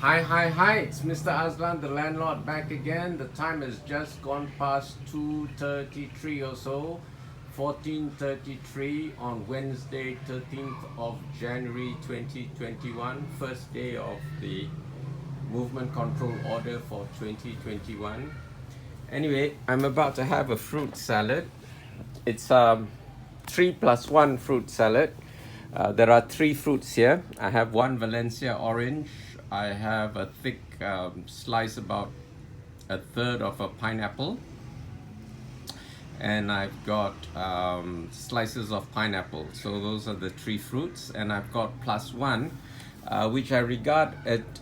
Hi, it's Mr. Aslan, the landlord, back again. The time has just gone past 2:33 or so, 14:33 on Wednesday, 13th of January 2021, first day of the movement control order for 2021. Anyway, I'm about to have a fruit salad. It's 3+1 fruit salad. There are 3 fruits here. I have one Valencia Orange. I have a thick slice, about a third of a pineapple. And I've got slices of pineapple. So those are the 3 fruits. And I've got +1, which I regard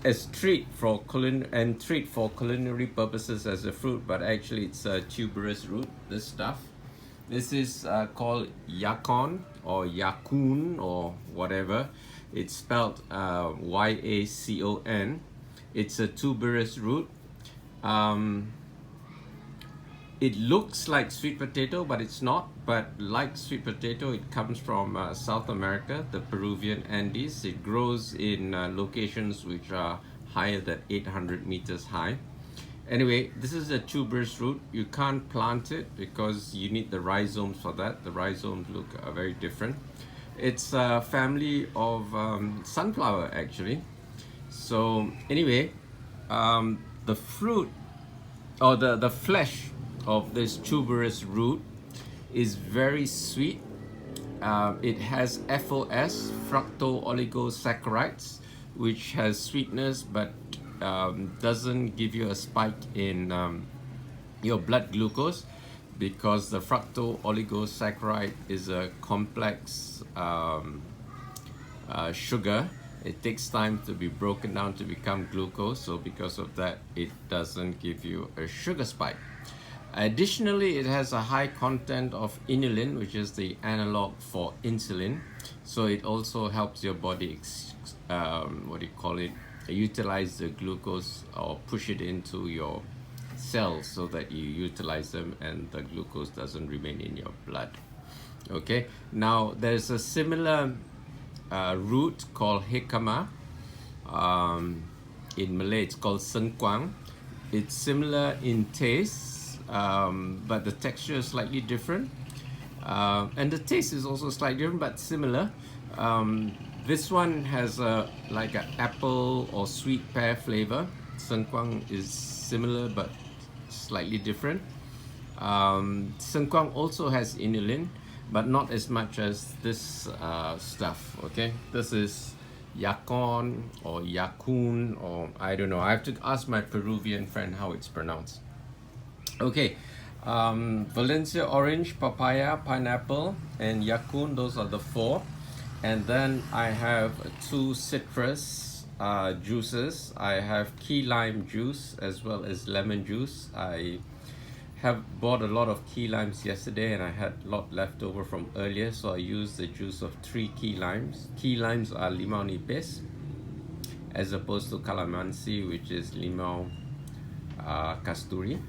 as treat for culinary purposes as a fruit, but actually it's a tuberous root, this stuff. This is called Yacon or Yacon or whatever. It's spelled Y-A-C-O-N. It's a tuberous root. It looks like sweet potato, but it's not. But like sweet potato, it comes from South America, the Peruvian Andes. It grows in locations which are higher than 800 meters high. Anyway, this is a tuberous root. You can't plant it because you need the rhizomes for that. The rhizomes look very different. It's a family of sunflower, actually. So anyway, the fruit or the flesh of this tuberous root is very sweet. It has FOS, fructo-oligosaccharides, which has sweetness but doesn't give you a spike in your blood glucose, because the fructo-oligosaccharide is a complex sugar. It takes time to be broken down to become glucose, so because of that, it doesn't give you a sugar spike. Additionally, it has a high content of inulin, which is the analog for insulin, so it also helps your body utilize the glucose or push it into your cells so that you utilize them and the glucose doesn't remain in your blood. Okay, now there's a similar root called jicama. In Malay it's called sengkuang. It's similar in taste, but the texture is slightly different, and the taste is also slightly different but similar. This one has like an apple or sweet pear flavor. Sengkuang is similar but slightly different. Sengkuang also has inulin, but not as much as this stuff. Okay, this is Yacon or Yacun, or I don't know. I have to ask my Peruvian friend how it's pronounced. Okay, Valencia Orange, Papaya, pineapple, and Yacun. Those are the 4. And then I have 2 citrus juices. I have key lime juice as well as lemon juice. I have bought a lot of key limes yesterday and I had a lot left over from earlier, so I used the juice of 3 key limes. Key limes are limau nipis as opposed to calamansi, which is limau kasturi.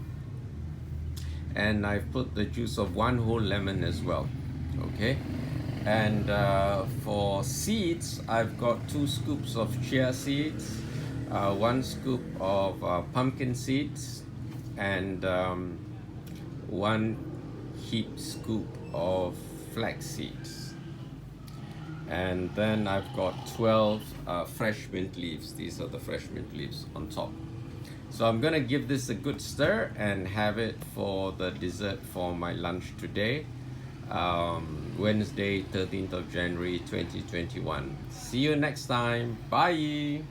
And I've put the juice of 1 whole lemon as well. Okay. And for seeds, I've got 2 scoops of chia seeds, 1 scoop of pumpkin seeds, and 1 heap scoop of flax seeds. And then I've got 12 fresh mint leaves. These are the fresh mint leaves on top. So I'm gonna give this a good stir and have it for the dessert for my lunch today. Wednesday, 13th of January 2021. See you next time. Bye.